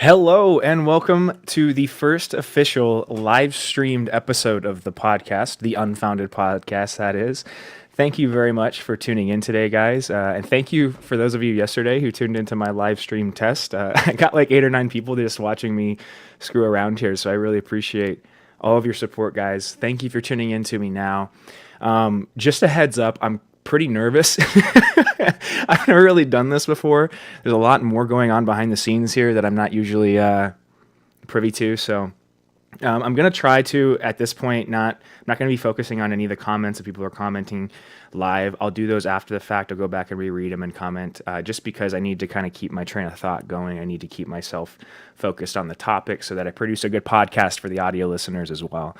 Hello and welcome to the first official live streamed episode of the podcast, the Unfounded podcast, that is. Thank you very much for tuning in today, guys. And thank you for those of you yesterday who tuned into my live stream test. I got like 8 or 9 people just watching me screw around here, so I really appreciate all of your support, guys. Thank you for tuning in to me now. Just a heads up, I'm pretty nervous. I've never really done this before. There's a lot more going on behind the scenes here that I'm not usually privy to. So I'm going to try to, at this point, I'm not going to be focusing on any of the comments that people are commenting live. I'll do those after the fact. I'll go back and reread them and comment just because I need to kind of keep my train of thought going. I need to keep myself focused on the topic so that I produce a good podcast for the audio listeners as well.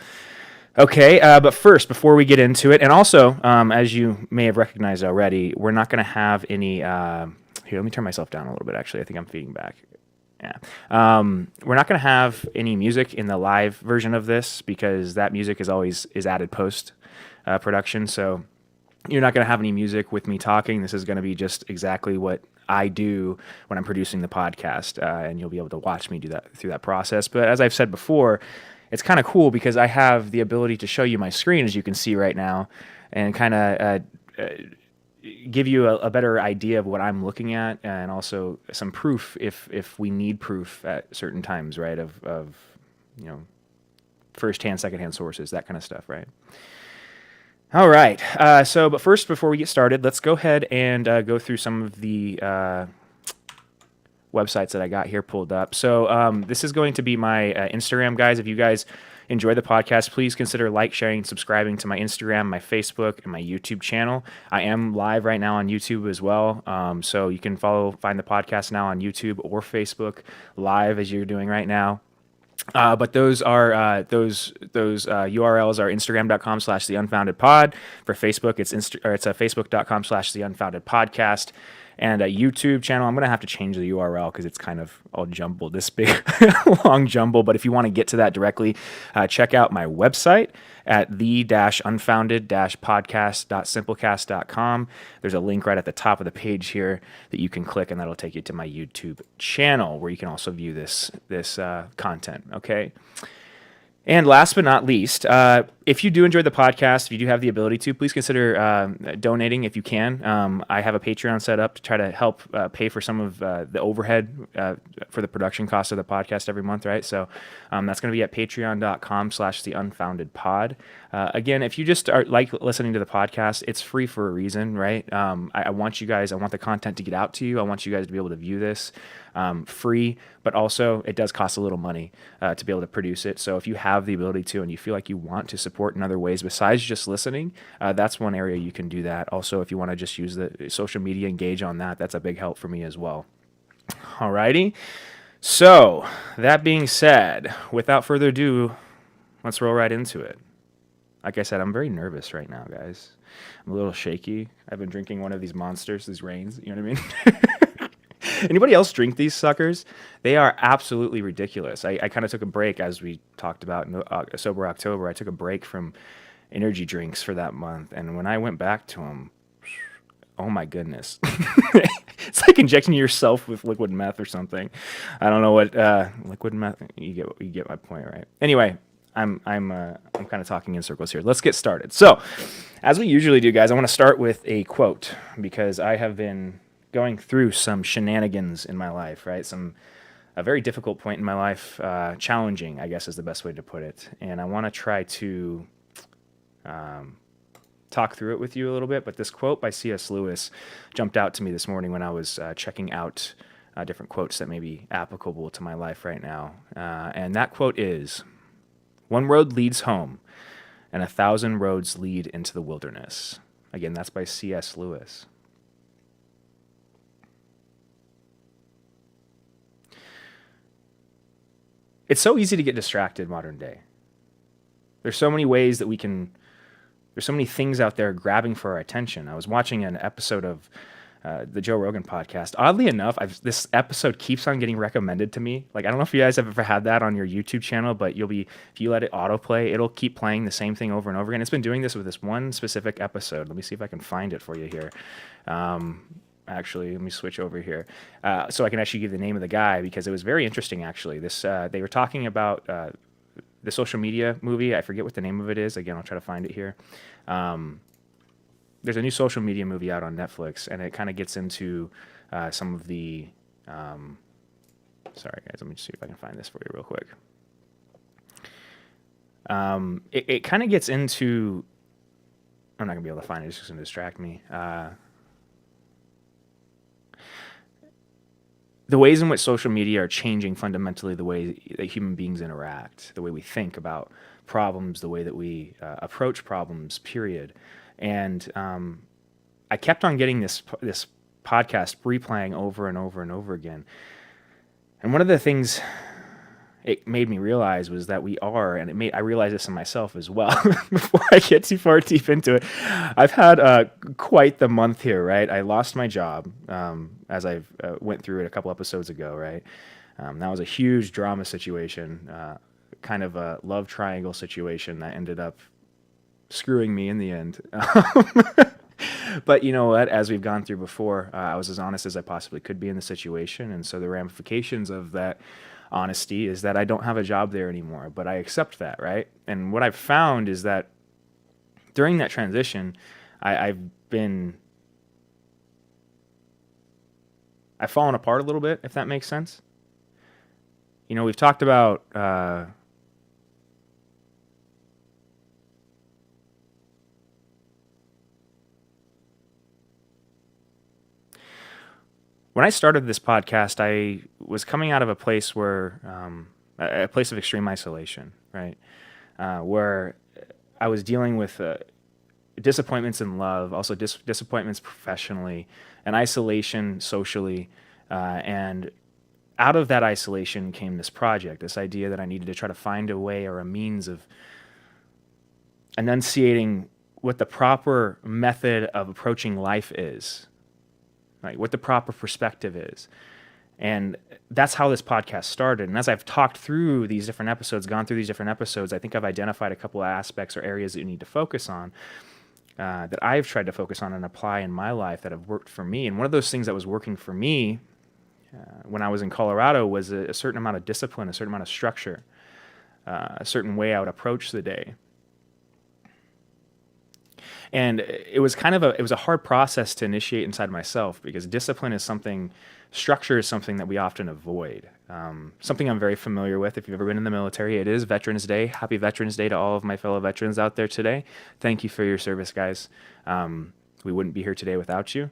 Okay, but first, before we get into it, and also, as you may have recognized already, we're not going to have any... here, let me turn myself down a little bit, actually. I think I'm feeding back. Yeah. We're not going to have any music in the live version of this because that music is added post production, so you're not going to have any music with me talking. This is going to be just exactly what I do when I'm producing the podcast, and you'll be able to watch me do that through that process. But as I've said before, it's kind of cool because I have the ability to show you my screen, as you can see right now, and kind of give you a better idea of what I'm looking at, and also some proof if we need proof at certain times, right? Of first-hand, second-hand sources, that kind of stuff, right? All right. But first, before we get started, let's go ahead and go through some of the websites that I got here pulled up. So this is going to be my Instagram, guys. If you guys enjoy the podcast, please consider sharing, subscribing to my Instagram, my Facebook, and my YouTube channel. I am live right now on YouTube as well. So you can find the podcast now on YouTube or Facebook live as you're doing right now. But those URLs are Instagram.com/theunfoundedpod. For Facebook, it's Facebook.com/theunfoundedpodcast. And a YouTube channel, I'm going to have to change the URL because it's kind of all jumbled, this big, long jumble. But if you want to get to that directly, check out my website at the-unfounded-podcast.simplecast.com. There's a link right at the top of the page here that you can click, and that'll take you to my YouTube channel where you can also view this content, okay? And last but not least, if you do enjoy the podcast, if you do have the ability to, please consider donating if you can. I have a Patreon set up to try to help pay for some of the overhead for the production cost of the podcast every month, right? So that's going to be at patreon.com/theunfoundedpod. Again, if you just are listening to the podcast, it's free for a reason, right? I want the content to get out to you. I want you guys to be able to view this free, but also it does cost a little money to be able to produce it. So if you have the ability to and you feel like you want to support in other ways besides just listening, that's one area you can do that. Also, if you want to just use the social media, engage on that, that's a big help for me as well. Alrighty. So that being said, without further ado, let's roll right into it. Like I said, I'm very nervous right now, guys. I'm a little shaky. I've been drinking one of these monsters, these rains, you know what I mean? Anybody else drink these suckers? They are absolutely ridiculous. I kind of took a break, as we talked about in Sober October. I took a break from energy drinks for that month, and when I went back to them, oh my goodness. It's like injecting yourself with liquid meth or something. I don't know what liquid meth. You get my point, right? Anyway, I'm kind of talking in circles here. Let's get started. So, as we usually do, guys, I want to start with a quote because I have been going through some shenanigans in my life, right? A very difficult point in my life, challenging, I guess is the best way to put it. And I want to try to talk through it with you a little bit. But this quote by C.S. Lewis jumped out to me this morning when I was checking out different quotes that may be applicable to my life right now. And that quote is, "One road leads home, and 1,000 roads lead into the wilderness." Again, that's by C.S. Lewis. It's so easy to get distracted modern day. There's so many ways that there's so many things out there grabbing for our attention. I was watching an episode of the Joe Rogan podcast. Oddly enough, this episode keeps on getting recommended to me. Like, I don't know if you guys have ever had that on your YouTube channel, but if you let it autoplay, it'll keep playing the same thing over and over again. It's been doing this with this one specific episode. Let me see if I can find it for you here. actually. Let me switch over here so I can actually give the name of the guy, because it was very interesting, actually. This they were talking about the social media movie. I forget what the name of it is. Again, I'll try to find it here. There's a new social media movie out on Netflix, and it kind of gets into some of the. Sorry, guys. Let me just see if I can find this for you real quick. It kind of gets into. I'm not gonna be able to find it. It's just gonna distract me. The ways in which social media are changing fundamentally the way that human beings interact, the way we think about problems, the way that we approach problems, period. And I kept on getting this podcast replaying over and over and over again. And one of the things it made me realize was that we are, and I realized this in myself as well. Before I get too far deep into it, I've had quite the month here, right? I lost my job, as I went through it a couple episodes ago, right? That was a huge drama situation, kind of a love triangle situation that ended up screwing me in the end. But you know what? As we've gone through before, I was as honest as I possibly could be in the situation, and so the ramifications of that honesty is that I don't have a job there anymore, but I accept that, right? And what I've found is that during that transition, I've fallen apart a little bit, if that makes sense. You know, we've talked about when I started this podcast, I was coming out of a place where a place of extreme isolation, right? Where I was dealing with disappointments in love, also disappointments professionally, and isolation socially. And out of that isolation came this project, this idea that I needed to try to find a way or a means of enunciating what the proper method of approaching life is, right? What the proper perspective is. And that's how this podcast started. And as I've talked through these different episodes, gone through these different episodes, I think I've identified a couple of aspects or areas that you need to focus on, that I've tried to focus on and apply in my life that have worked for me. And one of those things that was working for me when I was in Colorado was a certain amount of discipline, a certain amount of structure, a certain way I would approach the day. And it was a hard process to initiate inside myself, because discipline is something, structure is something that we often avoid. Something I'm very familiar with. If you've ever been in the military, it is Veterans Day. Happy Veterans Day to all of my fellow veterans out there today. Thank you for your service, guys. We wouldn't be here today without you.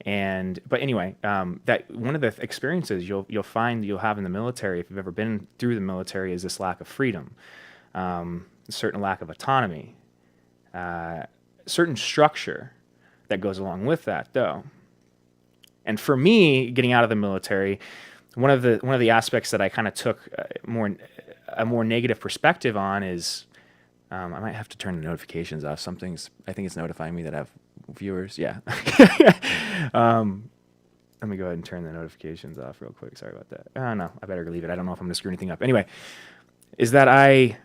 But anyway, that one of the experiences you'll find you'll have in the military, if you've ever been through the military, is this lack of freedom, a certain lack of autonomy. Certain structure that goes along with that, though. And for me, getting out of the military, one of the aspects that I kind of took a more negative perspective on is I might have to turn the notifications off. I think it's notifying me that I have viewers. Yeah. Let me go ahead and turn the notifications off real quick. Sorry about that. No, I better leave it. I don't know if I'm going to screw anything up. Anyway, is that I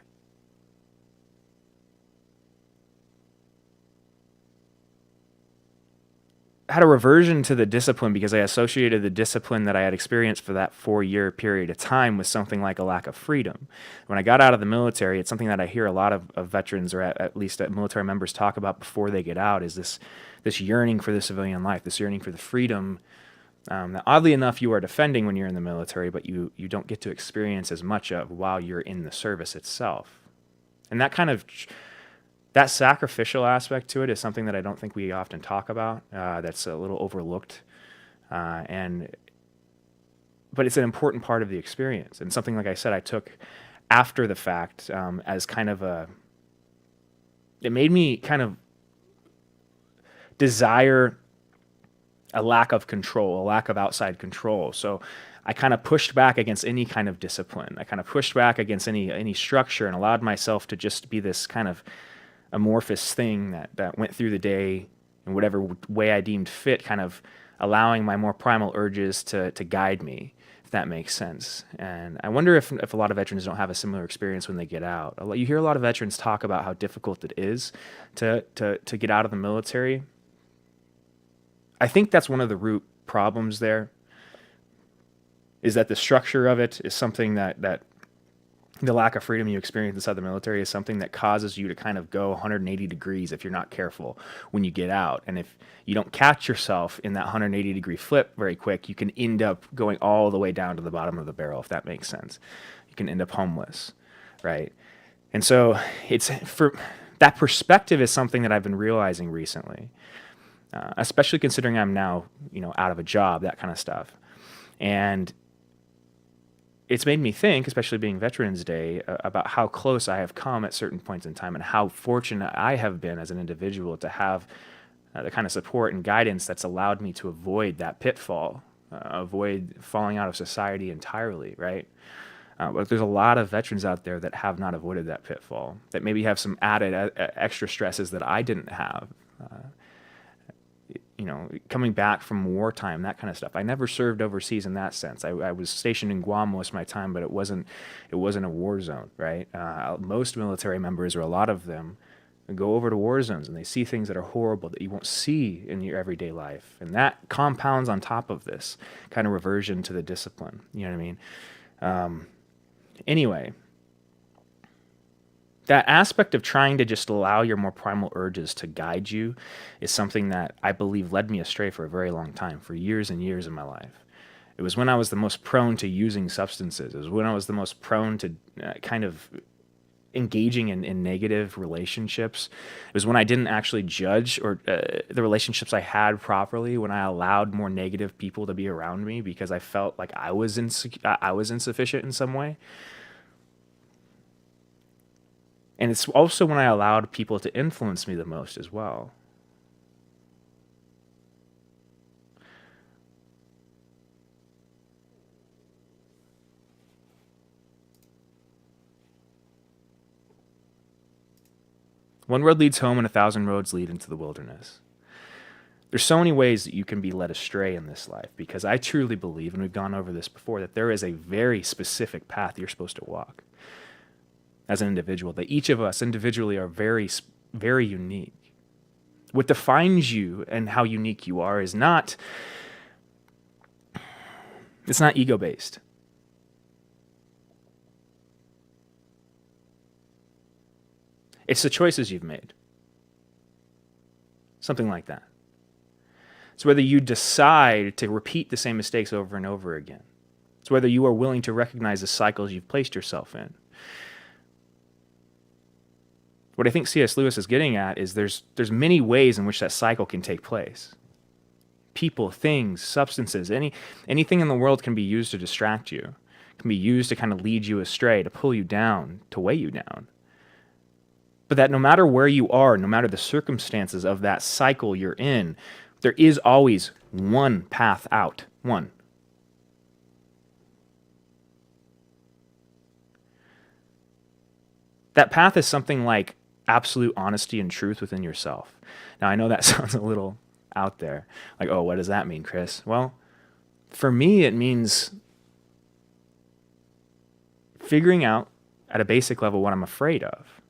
had a reversion to the discipline because I associated the discipline that I had experienced for that 4-year period of time with something like a lack of freedom. When I got out of the military, it's something that I hear a lot of veterans, or at least military members, talk about before they get out, is this yearning for the civilian life, this yearning for the freedom that oddly enough you are defending when you're in the military, but you don't get to experience as much of while you're in the service itself. And that sacrificial aspect to it is something that I don't think we often talk about. That's a little overlooked, but it's an important part of the experience, and something, like I said, I took after the fact as kind of it made me kind of desire a lack of control, a lack of outside control. So I kind of pushed back against any kind of discipline. I kind of pushed back against any structure, and allowed myself to just be this kind of amorphous thing that went through the day in whatever way I deemed fit, kind of allowing my more primal urges to guide me, if that makes sense. And I wonder if a lot of veterans don't have a similar experience when they get out. You hear a lot of veterans talk about how difficult it is to get out of the military. I think that's one of the root problems there, is that the structure of it is something that the lack of freedom you experience inside the military is something that causes you to kind of go 180 degrees if you're not careful when you get out. And if you don't catch yourself in that 180-degree flip very quick, you can end up going all the way down to the bottom of the barrel, if that makes sense. You can end up homeless, right? And so it's for that perspective is something that I've been realizing recently, especially considering I'm now, out of a job, that kind of stuff. And it's made me think, especially being Veterans Day, about how close I have come at certain points in time and how fortunate I have been as an individual to have the kind of support and guidance that's allowed me to avoid that pitfall, avoid falling out of society entirely, right? But there's a lot of veterans out there that have not avoided that pitfall, that maybe have some added extra stresses that I didn't have. Coming back from wartime, that kind of stuff. I never served overseas in that sense. I was stationed in Guam most of my time, but it wasn't a war zone, right? Most military members, or a lot of them, go over to war zones and they see things that are horrible that you won't see in your everyday life. And that compounds on top of this kind of reversion to the discipline. You know what I mean? Anyway, that aspect of trying to just allow your more primal urges to guide you is something that I believe led me astray for a very long time, for years and years in my life. It was when I was the most prone to using substances. It was when I was the most prone to kind of engaging in negative relationships. It was when I didn't actually judge or the relationships I had properly, when I allowed more negative people to be around me because I felt like I was insufficient in some way. And it's also when I allowed people to influence me the most as well. One road leads home and 1,000 roads lead into the wilderness. There's so many ways that you can be led astray in this life, because I truly believe, and we've gone over this before, that there is a very specific path you're supposed to walk as an individual, that each of us individually are very, very unique. What defines you and how unique you are is not ego-based. It's the choices you've made. Something like that. It's whether you decide to repeat the same mistakes over and over again. It's whether you are willing to recognize the cycles you've placed yourself in. What I think C.S. Lewis is getting at is there's many ways in which that cycle can take place. People, things, substances, anything in the world can be used to distract you, can be used to kind of lead you astray, to pull you down, to weigh you down. But that no matter where you are, no matter the circumstances of that cycle you're in, there is always one path out. One. That path is something like absolute honesty and truth within yourself. Now, I know that sounds a little out there. Like, oh, what does that mean, Chris? Well, for me, it means figuring out at a basic level what I'm afraid of.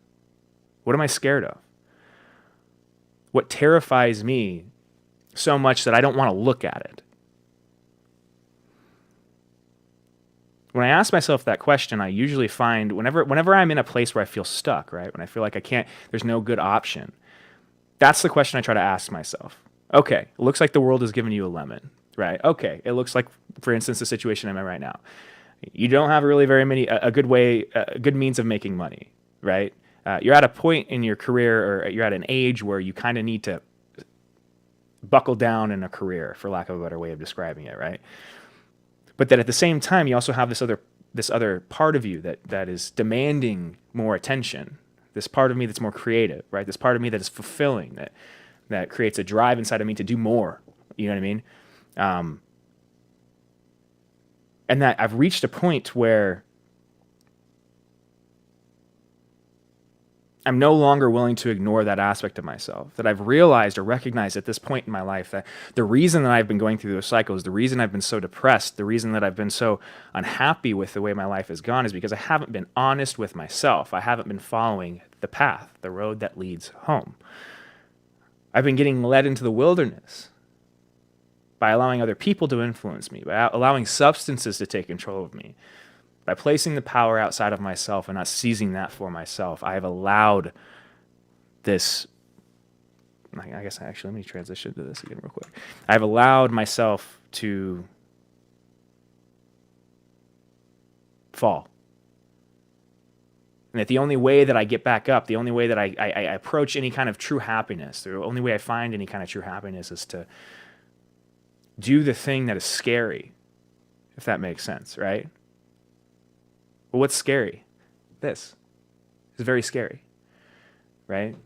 What am I scared of? What terrifies me so much that I don't want to look at it? When I ask myself that question, I usually find whenever I'm in a place where I feel stuck, right? When I feel like there's no good option, that's the question I try to ask myself. Okay, it looks like the world has given you a lemon, right? Okay, it looks like, for instance, the situation I'm in right now. You don't have really a good means of making money, right? You're at a point in your career, or you're at an age where you kind of need to buckle down in a career, for lack of a better way of describing it, right? But that at the same time, you also have this other part of you that is demanding more attention. This part of me that's more creative, right? This part of me that is fulfilling, that creates a drive inside of me to do more. You know what I mean? And that I've reached a point where I'm no longer willing to ignore that aspect of myself, that I've realized or recognized at this point in my life that the reason that I've been going through those cycles, the reason I've been so depressed, the reason that I've been so unhappy with the way my life has gone is because I haven't been honest with myself. I haven't been following the path, the road that leads home. I've been getting led into the wilderness. by allowing other people to influence me, by allowing substances to take control of me, by placing the power outside of myself and not seizing that for myself. I have allowed this, I guess actually, let me transition to this again real quick. I've allowed myself to fall. And that the only way that I get back up, the only way that I approach any kind of true happiness, the only way I find any kind of true happiness is to do the thing that is scary, if that makes sense, right? Well, what's scary? This is very scary, right?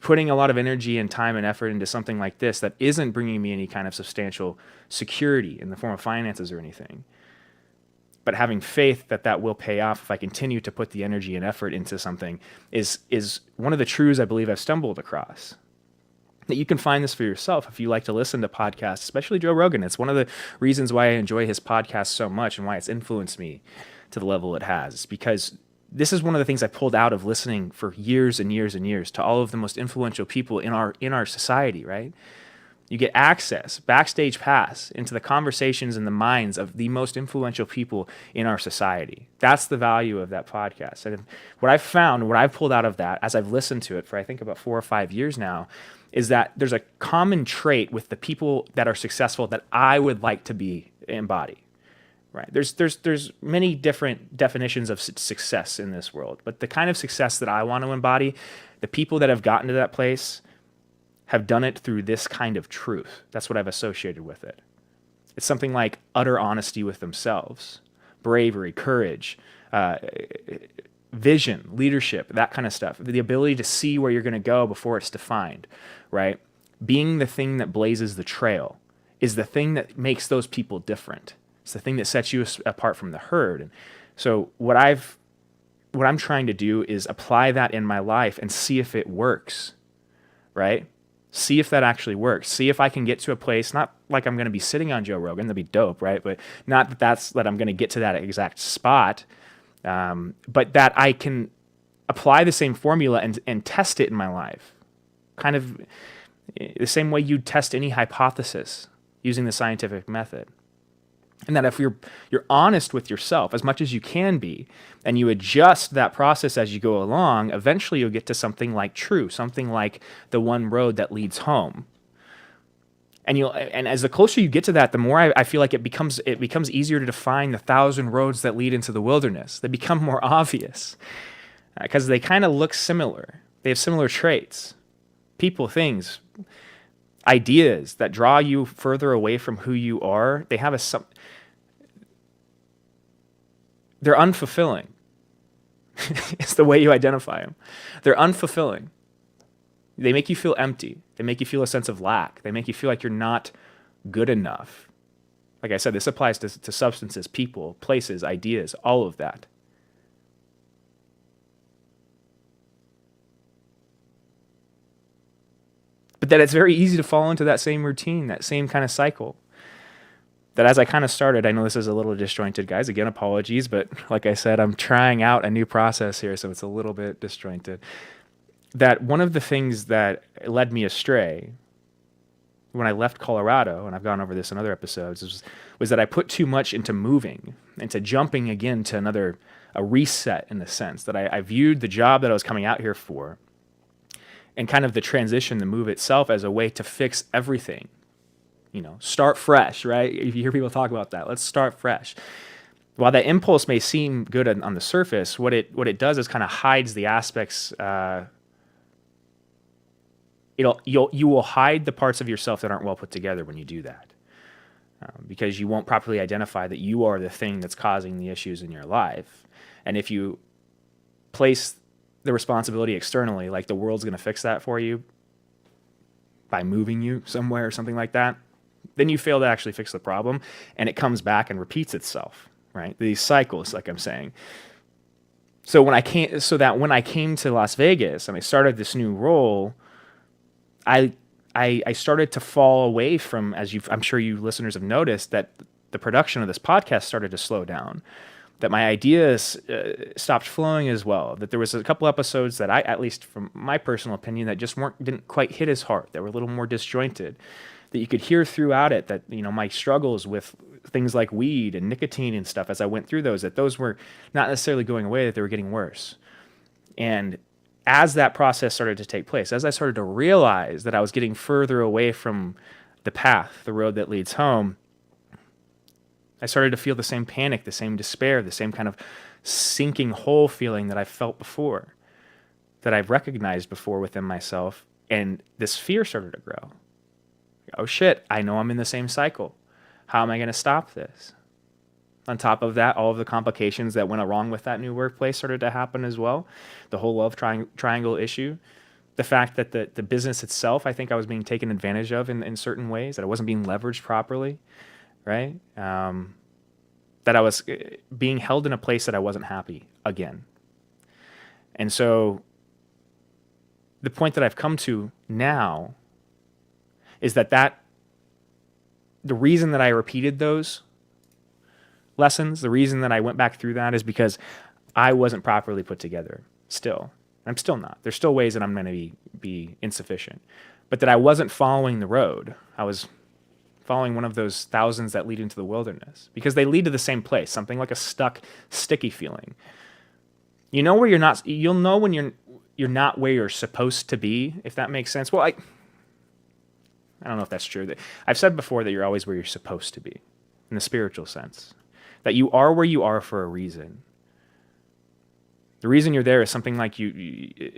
Putting a lot of energy and time and effort into something like this that isn't bringing me any kind of substantial security in the form of finances or anything, but having faith that that will pay off if I continue to put the energy and effort into something is one of the truths I believe I've stumbled across. That you can find this for yourself if you like to listen to podcasts, especially Joe Rogan. It's one of the reasons why I enjoy his podcast so much and why it's influenced me to the level it has, because this is one of the things I pulled out of listening for years and years and years to all of the most influential people in our society, right? You get access, backstage pass into the conversations and the minds of the most influential people in our society. That's the value of that podcast. And what I've found, what I've pulled out of that as I've listened to it for I think about 4 or 5 years now, is that there's a common trait with the people that are successful that I would like to embody. Right? There's many different definitions of success in this world, but the kind of success that I want to embody, the people that have gotten to that place have done it through this kind of truth. That's what I've associated with it. It's something like utter honesty with themselves, bravery, courage, vision, leadership, that kind of stuff. The ability to see where you're going to go before it's defined, right? Being the thing that blazes the trail is the thing that makes those people different. It's the thing that sets you apart from the herd. And so what I'm trying to do is apply that in my life and see if it works, right? See if that actually works. See if I can get to a place, not like I'm going to be sitting on Joe Rogan, that'd be dope, right? But not that I'm going to get to that exact spot, but that I can apply the same formula and test it in my life. Kind of the same way you'd test any hypothesis using the scientific method. And that if you're honest with yourself as much as you can be, and you adjust that process as you go along, eventually you'll get to something like true, something like the one road that leads home. And as the closer you get to that, the more I feel like it becomes easier to define the 1,000 roads that lead into the wilderness. They become more obvious because they kind of look similar. They have similar traits, people, things, ideas that draw you further away from who you are. They have they're unfulfilling. It's the way you identify them. They're unfulfilling. They make you feel empty. They make you feel a sense of lack. They make you feel like you're not good enough. Like I said, this applies to substances, people, places, ideas, all of that. But that it's very easy to fall into that same routine, that same kind of cycle. That as I kind of started, I know this is a little disjointed, guys. Again, apologies, but like I said, I'm trying out a new process here, so it's a little bit disjointed. That one of the things that led me astray when I left Colorado, and I've gone over this in other episodes, was that I put too much into moving, into jumping again to a reset in a sense. That I viewed the job that I was coming out here for and kind of the transition, the move itself, as a way to fix everything. Start fresh, right? If you hear people talk about that, let's start fresh. While that impulse may seem good on the surface, what it does is kind of hides the aspects. You will hide the parts of yourself that aren't well put together when you do that, because you won't properly identify that you are the thing that's causing the issues in your life. And if you place the responsibility externally, like the world's going to fix that for you by moving you somewhere or something like that, then you fail to actually fix the problem, and it comes back and repeats itself, right? These cycles, like I'm saying. So when I came to Las Vegas and I started this new role, I started to fall away from, I'm sure you listeners have noticed, that the production of this podcast started to slow down. that my ideas stopped flowing as well. That there was a couple episodes that I, at least from my personal opinion, that just didn't quite hit as hard. That were a little more disjointed. That you could hear throughout it that my struggles with things like weed and nicotine and stuff as I went through those, that those were not necessarily going away, that they were getting worse. And as that process started to take place, as I started to realize that I was getting further away from the path, the road that leads home, I started to feel the same panic, the same despair, the same kind of sinking hole feeling that I felt before, that I've recognized before within myself. And this fear started to grow. Oh shit, I know I'm in the same cycle. How am I going to stop this? On top of that, all of the complications that went along with that new workplace started to happen as well. The whole love triangle issue. The fact that the business itself, I think I was being taken advantage of in certain ways, that I wasn't being leveraged properly. Right? That I was being held in a place that I wasn't happy again. And so the point that I've come to now is that the reason that I repeated those lessons, the reason that I went back through that is because I wasn't properly put together still. I'm still not. There's still ways that I'm going to be insufficient. But that I wasn't following the road. I was following one of those thousands that lead into the wilderness, because they lead to the same place, something like a stuck, sticky feeling. You know where you're not, you'll know when you're not where you're supposed to be, if that makes sense. Well, I don't know if that's true. I've said before that you're always where you're supposed to be, in the spiritual sense. That you are where you are for a reason. The reason you're there is something like you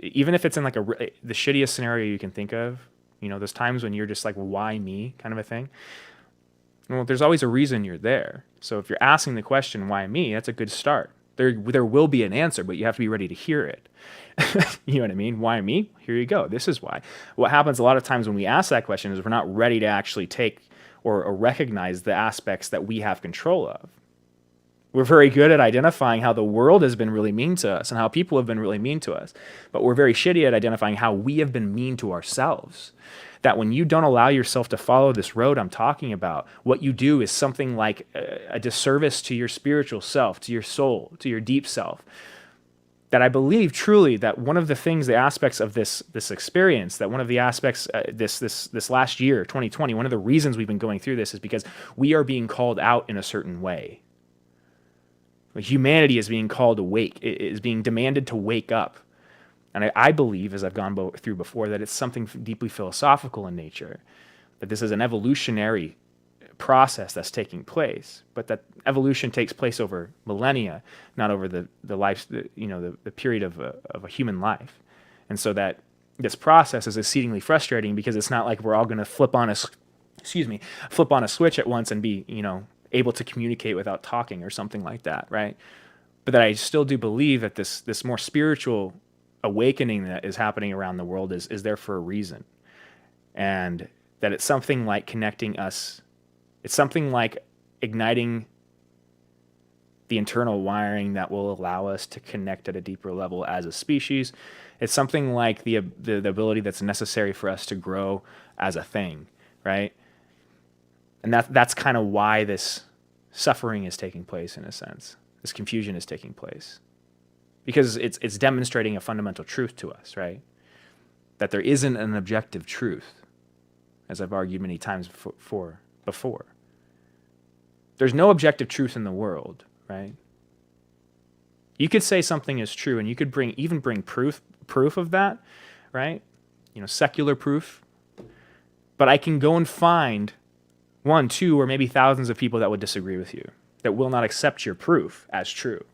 even if it's in like the shittiest scenario you can think of, those times when you're just like, why me, kind of a thing. Well, there's always a reason you're there. So if you're asking the question, why me, that's a good start. There will be an answer, but you have to be ready to hear it. You know what I mean? Why me? Here you go. This is why. What happens a lot of times when we ask that question is we're not ready to actually take or recognize the aspects that we have control of. We're very good at identifying how the world has been really mean to us and how people have been really mean to us. But we're very shitty at identifying how we have been mean to ourselves. That when you don't allow yourself to follow this road I'm talking about, what you do is something like a disservice to your spiritual self, to your soul, to your deep self. That I believe truly that one of the things, the aspects of this experience, that one of the aspects, this last year, 2020, one of the reasons we've been going through this is because we are being called out in a certain way. Humanity is being called awake, it is being demanded to wake up. And I believe, as I've gone through before, that it's something deeply philosophical in nature, that this is an evolutionary process that's taking place, but that evolution takes place over millennia, not over the life, the period of a human life. And so that this process is exceedingly frustrating because it's not like we're all going to flip on a switch at once and be, able to communicate without talking or something like that, right? But that I still do believe that this more spiritual awakening that is happening around the world is there for a reason. And that it's something like connecting us, it's something like igniting the internal wiring that will allow us to connect at a deeper level as a species. It's something like the ability that's necessary for us to grow as a thing, right? And that's kind of why this suffering is taking place, in a sense. This confusion is taking place. Because it's demonstrating a fundamental truth to us, right? That there isn't an objective truth, as I've argued many times before. There's no objective truth in the world, right? You could say something is true, and you could bring proof of that, right? Secular proof. But I can go and find 1, 2, or maybe thousands of people that would disagree with you, that will not accept your proof as true.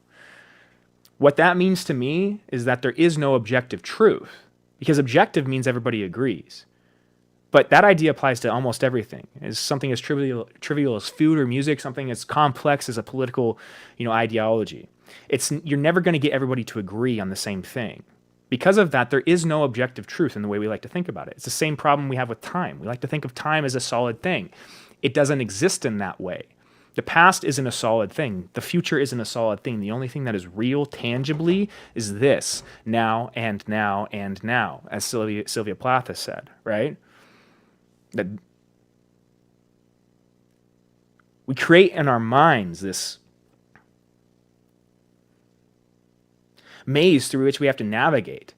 What that means to me is that there is no objective truth, because objective means everybody agrees. But that idea applies to almost everything. Is something as trivial as food or music, something as complex as a political, ideology. You're never going to get everybody to agree on the same thing. Because of that, there is no objective truth in the way we like to think about it. It's the same problem we have with time. We like to think of time as a solid thing. It doesn't exist in that way. The past isn't a solid thing. The future isn't a solid thing. The only thing that is real tangibly is this, now and now and now, as Sylvia Plath has said, right? That we create in our minds this maze through which we have to navigate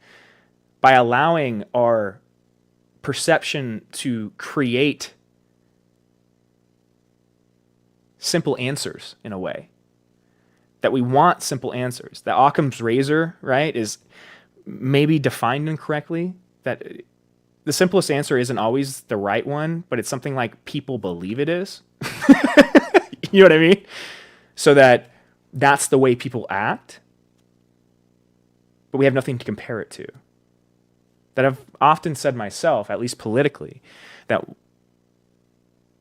by allowing our perception to create simple answers in a way. That we want simple answers. That Occam's razor, right, is maybe defined incorrectly. That the simplest answer isn't always the right one, but it's something like people believe it is. You know what I mean? So that's the way people act, but we have nothing to compare it to. That I've often said myself, at least politically, that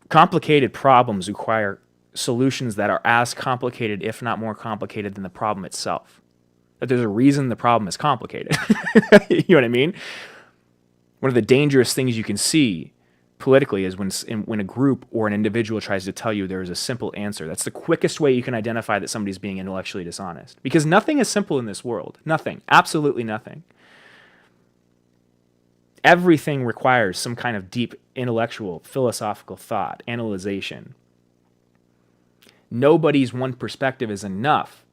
complicated problems require solutions that are as complicated, if not more complicated, than the problem itself. That there's a reason the problem is complicated. You know what I mean? One of the dangerous things you can see politically is when a group or an individual tries to tell you there is a simple answer. That's the quickest way you can identify that somebody's being intellectually dishonest. Because nothing is simple in this world. Nothing. Absolutely nothing. Everything requires some kind of deep intellectual, philosophical thought, analyzation. Nobody's one perspective is enough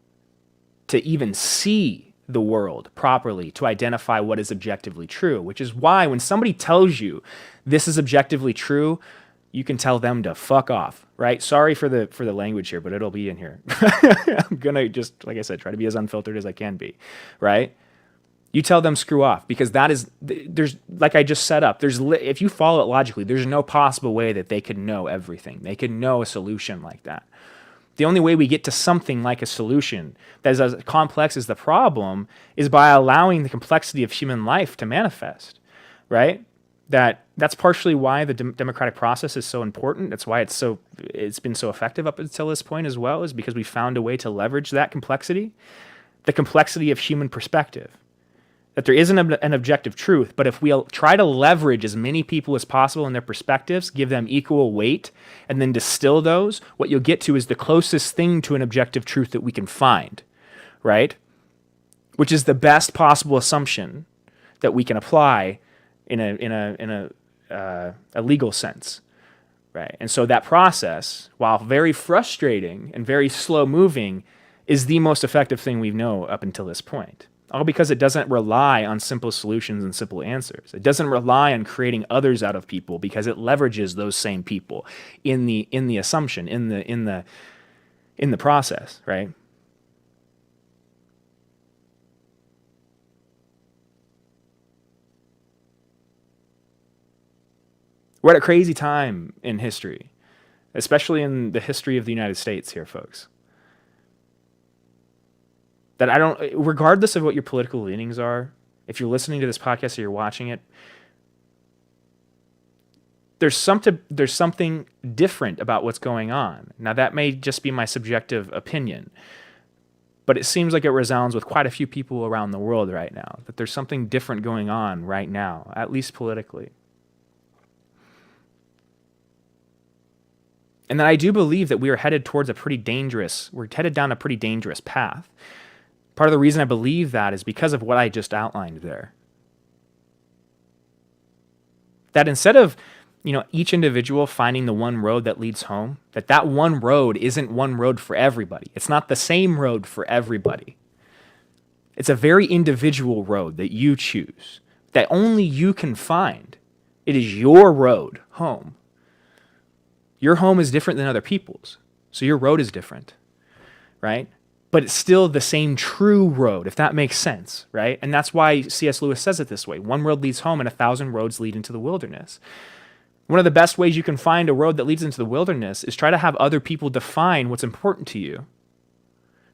to even see the world properly to identify what is objectively true, which is why when somebody tells you this is objectively true, you can tell them to fuck off, right? Sorry for the language here, but it'll be in here. I'm gonna just, like I said, try to be as unfiltered as I can be, right? You tell them screw off, because there's, like I just set up, if you follow it logically, there's no possible way that they could know everything. They could know a solution like that. The only way we get to something like a solution that is as complex as the problem is by allowing the complexity of human life to manifest, right? That's partially why the democratic process is so important. That's why it's been so effective up until this point as well, is because we found a way to leverage that complexity, the complexity of human perspective. That there isn't an objective truth, but if we try to leverage as many people as possible in their perspectives, give them equal weight, and then distill those, what you'll get to is the closest thing to an objective truth that we can find, right? Which is the best possible assumption that we can apply in a legal sense, right? And so that process, while very frustrating and very slow moving, is the most effective thing we know up until this point. All because it doesn't rely on simple solutions and simple answers. It doesn't rely on creating others out of people, because it leverages those same people in the assumption, in the process, right? We're at a crazy time in history, especially in the history of the United States here, folks. That regardless of what your political leanings are, if you're listening to this podcast or you're watching it, there's something different about what's going on. Now, that may just be my subjective opinion, but it seems like it resounds with quite a few people around the world right now, that there's something different going on right now, at least politically. And that I do believe that we're headed down a pretty dangerous path. Part of the reason I believe that is because of what I just outlined there. That instead of, each individual finding the one road that leads home, that one road isn't one road for everybody. It's not the same road for everybody. It's a very individual road that you choose, that only you can find. It is your road home. Your home is different than other people's, so your road is different, right? But it's still the same true road, if that makes sense, right? And that's why C.S. Lewis says it this way: one road leads home and 1,000 roads lead into the wilderness. One of the best ways you can find a road that leads into the wilderness is try to have other people define what's important to you.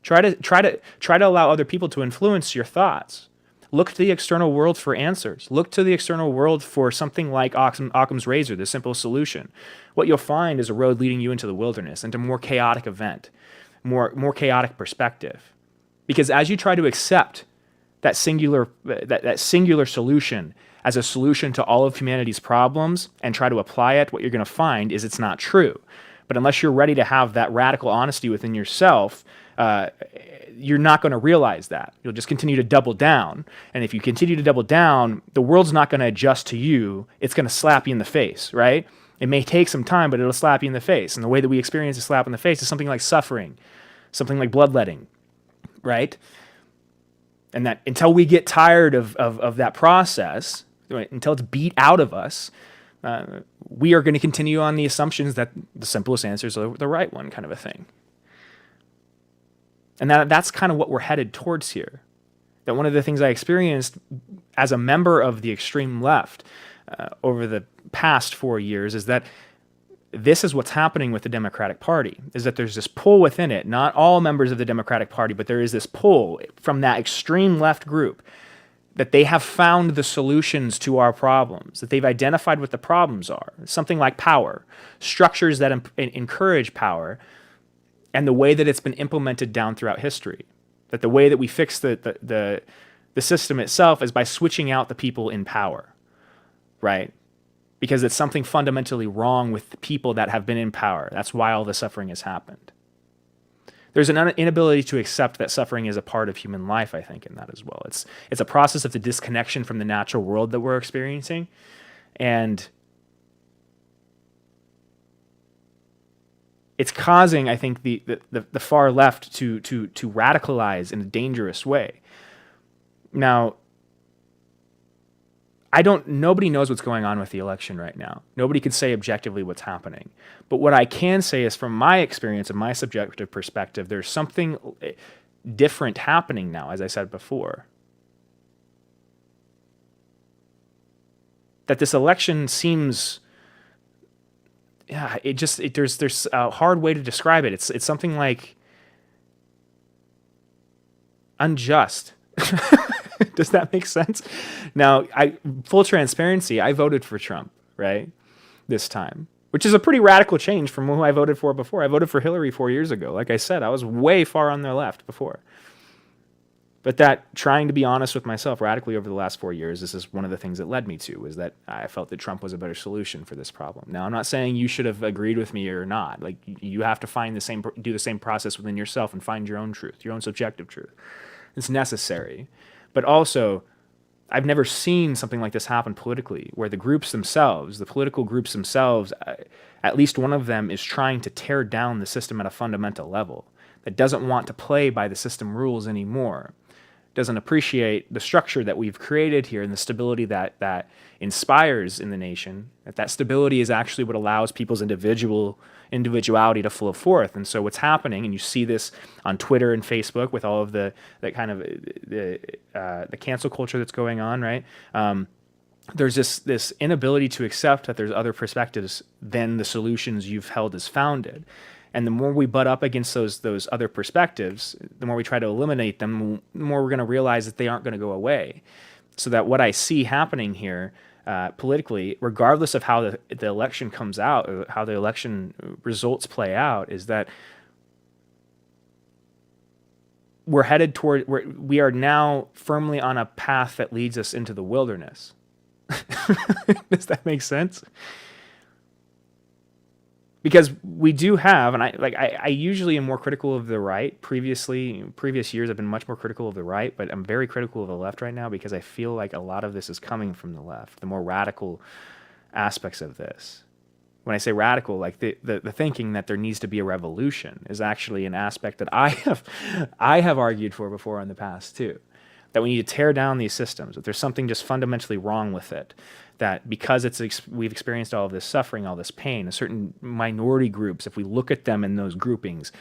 Try to allow other people to influence your thoughts. Look to the external world for answers. Look to the external world for something like Occam's razor, the simple solution. What you'll find is a road leading you into the wilderness, into a more chaotic event. More chaotic perspective. Because as you try to accept that singular solution as a solution to all of humanity's problems and try to apply it, what you're going to find is it's not true. But unless you're ready to have that radical honesty within yourself, you're not going to realize that. You'll just continue to double down. And if you continue to double down, the world's not going to adjust to you. It's going to slap you in the face, right? It may take some time, but it'll slap you in the face. And the way that we experience a slap in the face is something like suffering, something like bloodletting, right? And that until we get tired of that process, right, until it's beat out of us, we are going to continue on the assumptions that the simplest answers are the right one, kind of a thing. And that's kind of what we're headed towards here. That one of the things I experienced as a member of the extreme left over the past 4 years is that this is what's happening with the Democratic Party, is that there's this pull within it. Not all members of the Democratic Party, but there is this pull from that extreme left group that they have found the solutions to our problems, that they've identified what the problems are. Something like power, structures that encourage power, and the way that it's been implemented down throughout history. That the way that we fix the system itself is by switching out the people in power, right? Because it's something fundamentally wrong with the people that have been in power. That's why all the suffering has happened. There's an inability to accept that suffering is a part of human life, I think, in that as well. It's a process of the disconnection from the natural world that we're experiencing. And it's causing, I think, the far left to radicalize in a dangerous way. Now, nobody knows what's going on with the election right now. Nobody can say objectively what's happening. But what I can say is from my experience and my subjective perspective, there's something different happening now, as I said before. That this election seems, there's a hard way to describe it. It's something like unjust. Does that make sense? Now, full transparency, I voted for Trump, right, this time, which is a pretty radical change from who I voted for before. I voted for Hillary 4 years ago. Like I said, I was way far on their left before. But that trying to be honest with myself radically over the last 4 years, this is one of the things that led me to, was that I felt that Trump was a better solution for this problem. Now, I'm not saying you should have agreed with me or not. Like, you have to do the same process within yourself and find your own truth, your own subjective truth. It's necessary. But also, I've never seen something like this happen politically, where the groups themselves, the political groups themselves, at least one of them is trying to tear down the system at a fundamental level, that doesn't want to play by the system rules anymore, doesn't appreciate the structure that we've created here and the stability that inspires in the nation, that stability is actually what allows people's individuality to flow forth. And so what's happening, and you see this on Twitter and Facebook with all of the cancel culture that's going on, right? There's this inability to accept that there's other perspectives than the solutions you've held as founded. And the more we butt up against those other perspectives, the more we try to eliminate them, the more we're going to realize that they aren't going to go away. So that what I see happening here politically, regardless of how the election comes out, or how the election results play out, is that we're headed we are now firmly on a path that leads us into the wilderness. Does that make sense? Because we do have, and I usually am more critical of the right. Previous years I've been much more critical of the right, but I'm very critical of the left right now because I feel like a lot of this is coming from the left, the more radical aspects of this. When I say radical, like the thinking that there needs to be a revolution is actually an aspect that I have argued for before in the past too. That we need to tear down these systems, that there's something just fundamentally wrong with it, that because we've experienced all of this suffering, all this pain, certain minority groups, if we look at them in those groupings,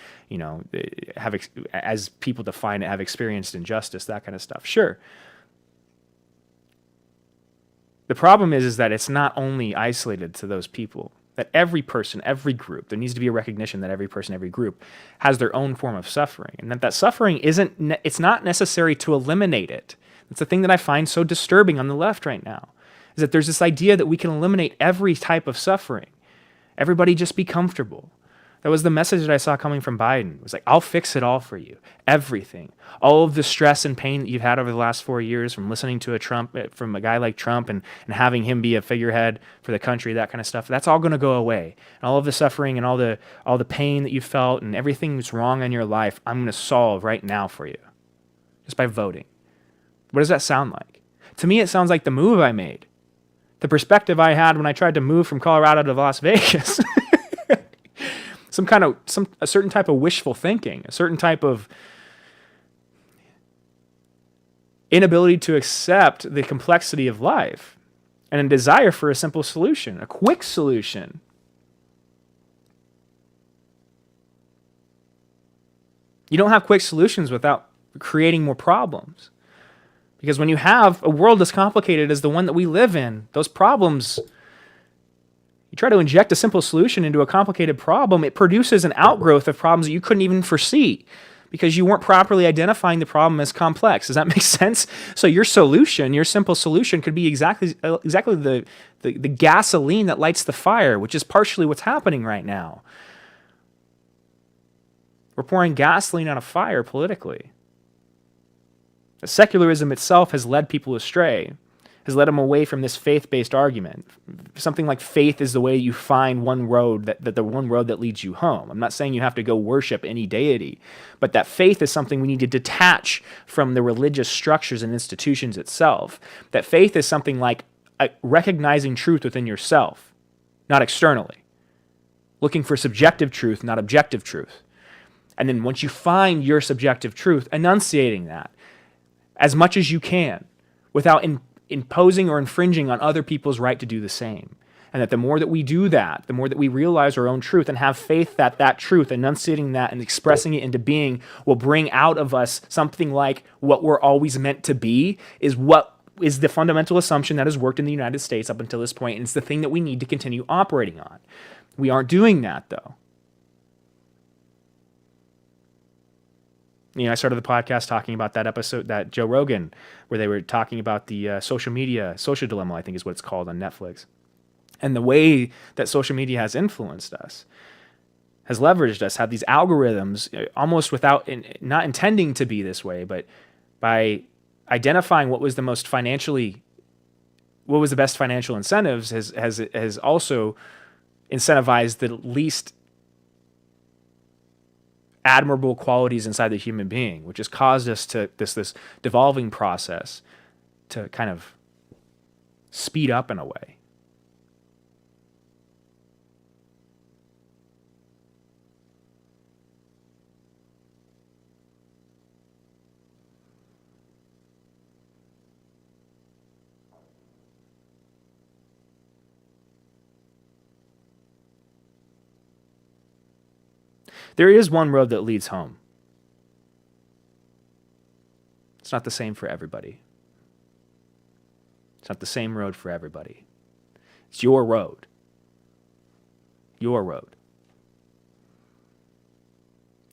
have, as people define it, have experienced injustice, that kind of stuff. Sure. The problem is that it's not only isolated to those people, that every person, every group, there needs to be a recognition that every person, every group has their own form of suffering, and that suffering it's not necessary to eliminate it. That's the thing that I find so disturbing on the left right now, is that there's this idea that we can eliminate every type of suffering. Everybody just be comfortable. That was the message that I saw coming from Biden. It was like, I'll fix it all for you. Everything. All of the stress and pain that you've had over the last 4 years from listening to from a guy like Trump and having him be a figurehead for the country, that kind of stuff, that's all going to go away. And all of the suffering and all the pain that you felt and everything that's wrong in your life, I'm going to solve right now for you. Just by voting. What does that sound like? To me, it sounds like the move I made. The perspective I had when I tried to move from Colorado to Las Vegas. A certain type of wishful thinking, a certain type of inability to accept the complexity of life, and a desire for a simple solution, a quick solution. You don't have quick solutions without creating more problems. Because when you have a world as complicated as the one that we live in, those problems, you try to inject a simple solution into a complicated problem, it produces an outgrowth of problems that you couldn't even foresee because you weren't properly identifying the problem as complex. Does that make sense? So your solution, your simple solution, could be exactly the gasoline that lights the fire, which is partially what's happening right now. We're pouring gasoline on a fire politically. Secularism itself has led people astray, has led them away from this faith-based argument. Something like faith is the way you find one road, that the one road that leads you home. I'm not saying you have to go worship any deity, but that faith is something we need to detach from the religious structures and institutions itself. That faith is something like recognizing truth within yourself, not externally. Looking for subjective truth, not objective truth. And then once you find your subjective truth, enunciating that as much as you can without imposing or infringing on other people's right to do the same. And that the more that we do that, the more that we realize our own truth and have faith that that truth, enunciating that and expressing it into being, will bring out of us something like what we're always meant to be, is what is the fundamental assumption that has worked in the United States up until this point, and it's the thing that we need to continue operating on. We aren't doing that, though. I started the podcast talking about that episode, that Joe Rogan, where they were talking about the social dilemma, I think is what it's called on Netflix. And the way that social media has influenced us, has leveraged us, have these algorithms, almost without, not intending to be this way, but by identifying what was the best financial incentives, has also incentivized the least admirable qualities inside the human being, which has caused us to this devolving process to kind of speed up in a way. There is one road that leads home. It's not the same for everybody. It's not the same road for everybody. It's your road. Your road.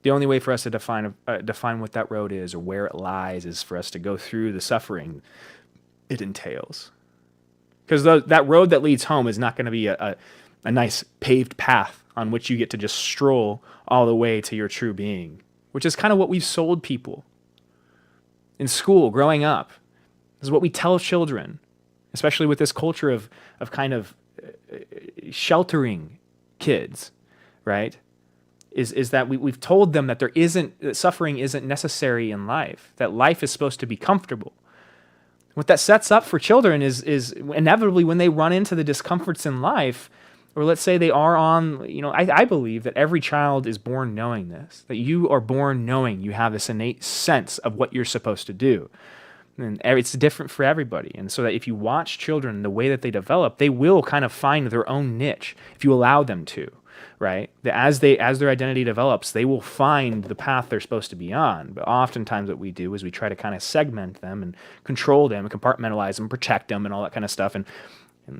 The only way for us to define what that road is or where it lies is for us to go through the suffering it entails. Because that road that leads home is not going to be a nice paved path on which you get to just stroll all the way to your true being, which is kind of what we've sold people in school growing up. This is what we tell children, especially with this culture of kind of sheltering kids, right? Is that we've told them that that suffering isn't necessary in life, that life is supposed to be comfortable. What that sets up for children is inevitably when they run into the discomforts in life, or let's say they are on, I believe that every child is born knowing this, that you are born knowing you have this innate sense of what you're supposed to do. And it's different for everybody. And so that if you watch children, the way that they develop, they will kind of find their own niche if you allow them to, right? That as their identity develops, they will find the path they're supposed to be on. But oftentimes what we do is we try to kind of segment them and control them and compartmentalize them, protect them and all that kind of stuff. And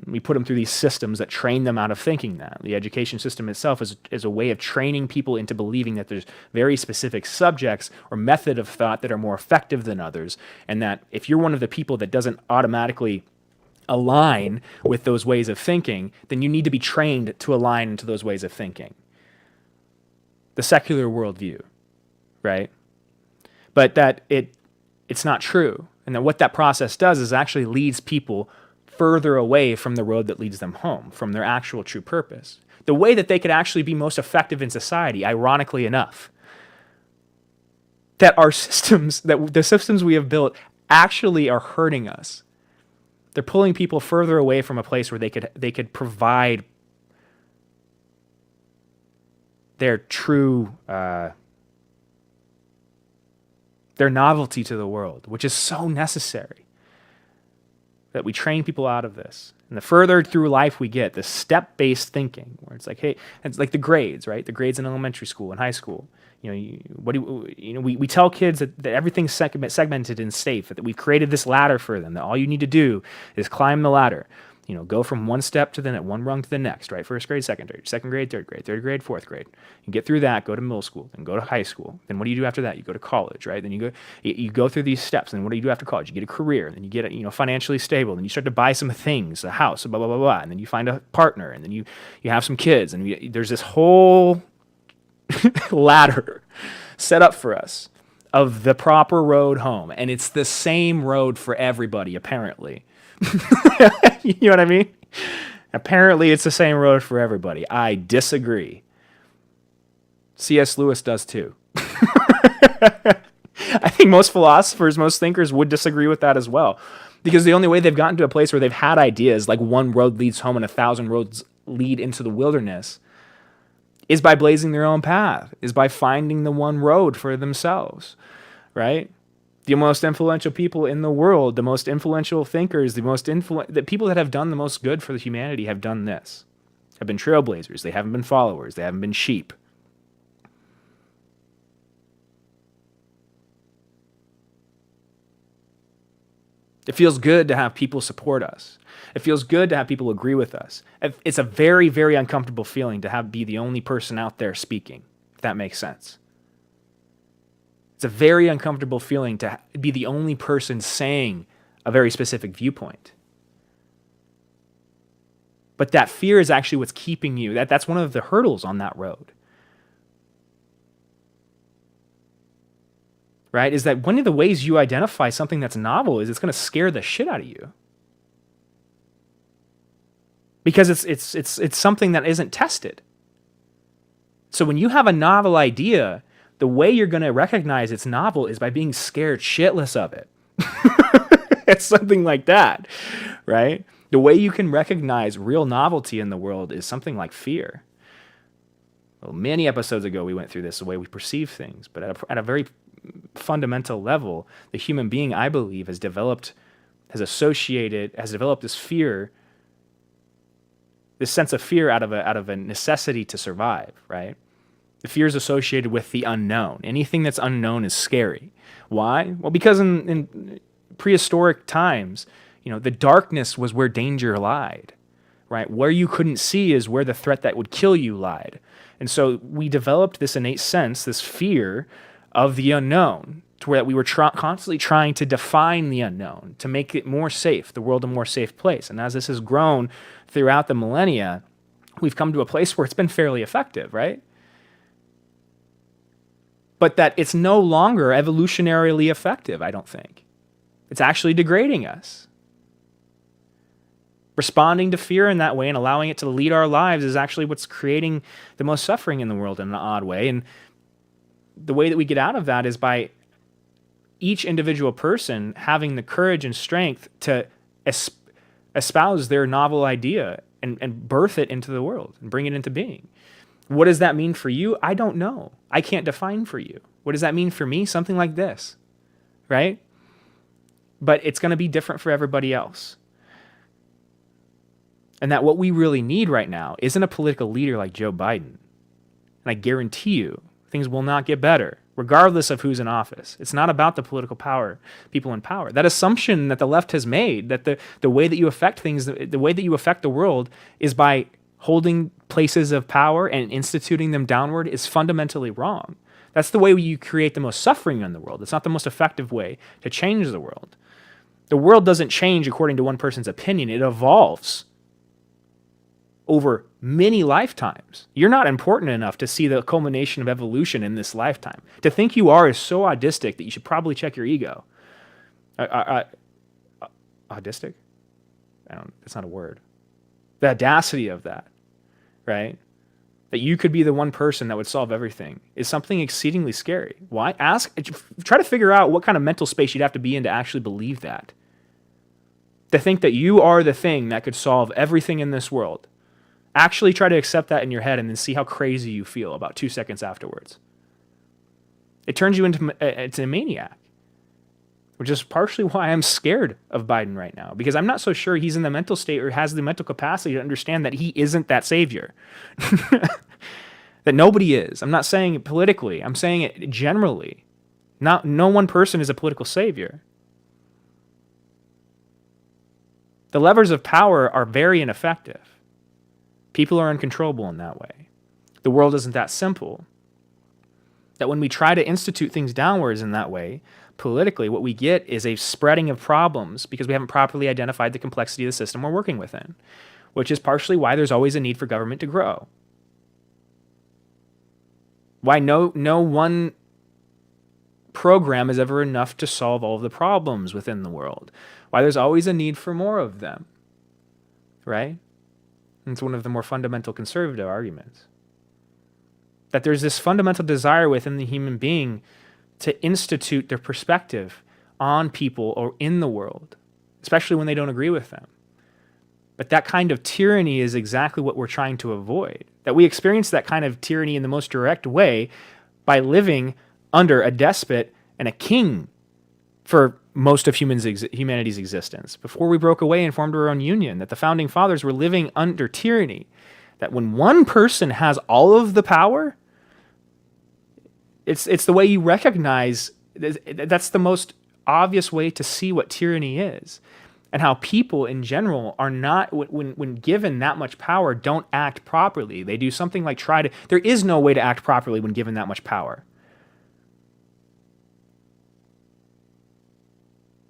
we put them through these systems that train them out of thinking that. The education system itself is a way of training people into believing that there's very specific subjects or method of thought that are more effective than others, and that if you're one of the people that doesn't automatically align with those ways of thinking, then you need to be trained to align into those ways of thinking. The secular worldview, right? But that it's not true, and that what that process does is actually leads people further away from the road that leads them home, from their actual true purpose. The way that they could actually be most effective in society, ironically enough. That our systems, that the systems we have built actually are hurting us. They're pulling people further away from a place where they could provide their true their novelty to the world, which is so necessary that we train people out of this. And the further through life we get, the step-based thinking, where it's like, hey, it's like the grades, right? The grades in elementary school and high school. We tell kids that everything's segmented and safe, that we've created this ladder for them, that all you need to do is climb the ladder. Go from one step to one rung to the next, right? First grade, second grade, third grade, fourth grade. You get through that, go to middle school, then go to high school. Then what do you do after that? You go to college, right? Then you go through these steps. And what do you do after college? You get a career, then you get financially stable, then you start to buy some things, a house, blah blah blah blah, and then you find a partner, and then you have some kids, and there's this whole ladder set up for us of the proper road home, and it's the same road for everybody, apparently. You know what I mean? Apparently, it's the same road for everybody. I disagree. C.S. Lewis does too. I think most philosophers, most thinkers would disagree with that as well. Because the only way they've gotten to a place where they've had ideas like one road leads home and 1,000 roads lead into the wilderness is by blazing their own path, is by finding the one road for themselves, right? The most influential people in the world, the most influential thinkers, the people that have done the most good for the humanity have done this. Have been trailblazers. They haven't been followers. They haven't been sheep. It feels good to have people support us. It feels good to have people agree with us. It's a very, very uncomfortable feeling to be the only person out there speaking, if that makes sense. It's a very uncomfortable feeling to be the only person saying a very specific viewpoint. But that fear is actually what's keeping you. That's one of the hurdles on that road. Right? Is that one of the ways you identify something that's novel is it's going to scare the shit out of you. Because it's something that isn't tested. So when you have a novel idea, the way you're going to recognize it's novel is by being scared shitless of it. It's something like that, right? The way you can recognize real novelty in the world is something like fear. Well, many episodes ago, we went through this, the way we perceive things. But at a very fundamental level, the human being, I believe, has developed this fear, this sense of fear out of a necessity to survive, right? The fear is associated with the unknown. Anything that's unknown is scary. Why? Well, because in prehistoric times, the darkness was where danger lied, right? Where you couldn't see is where the threat that would kill you lied. And so we developed this innate sense, this fear of the unknown, to where we were constantly trying to define the unknown, to make it more safe, the world a more safe place. And as this has grown throughout the millennia, we've come to a place where it's been fairly effective, right? But that it's no longer evolutionarily effective, I don't think. It's actually degrading us. Responding to fear in that way and allowing it to lead our lives is actually what's creating the most suffering in the world in an odd way. And the way that we get out of that is by each individual person having the courage and strength to espouse their novel idea and birth it into the world and bring it into being. What does that mean for you? I don't know. I can't define for you. What does that mean for me? Something like this, right? But it's going to be different for everybody else. And that what we really need right now isn't a political leader like Joe Biden. And I guarantee you, things will not get better, regardless of who's in office. It's not about the political power, people in power. That assumption that the left has made, that the way that you affect things, the way that you affect the world is by holding places of power and instituting them downward, is fundamentally wrong. That's the way you create the most suffering in the world. It's not the most effective way to change the world. The world doesn't change according to one person's opinion. It evolves over many lifetimes. You're not important enough to see the culmination of evolution in this lifetime. To think you are is so audistic that you should probably check your ego. Audistic? It's not a word. The audacity of that, right? That you could be the one person that would solve everything is something exceedingly scary. Why? Try to figure out what kind of mental space you'd have to be in to actually believe that. To think that you are the thing that could solve everything in this world. Actually try to accept that in your head and then see how crazy you feel about 2 seconds afterwards. It turns you into a maniac. which is partially why I'm scared of Biden right now, because I'm not so sure he's in the mental state or has the mental capacity to understand that he isn't that savior. That nobody is. I'm not saying it politically. I'm saying it generally. No one person is a political savior. The levers of power are very ineffective. People are uncontrollable in that way. The world isn't that simple. That when we try to institute things downwards in that way, politically, what we get is a spreading of problems because we haven't properly identified the complexity of the system we're working within, which is partially why there's always a need for government to grow. Why no one program is ever enough to solve all of the problems within the world. Why there's always a need for more of them, right? And it's one of the more fundamental conservative arguments. That there's this fundamental desire within the human being to institute their perspective on people or in the world, especially when they don't agree with them. But that kind of tyranny is exactly what we're trying to avoid. That we experience that kind of tyranny in the most direct way by living under a despot and a king for most of humanity's existence. Before we broke away and formed our own union, that the founding fathers were living under tyranny. That when one person has all of the power, it's the way you recognize, that's the most obvious way to see what tyranny is. And how people in general are not, when given that much power, don't act properly. They do something like there is no way to act properly when given that much power.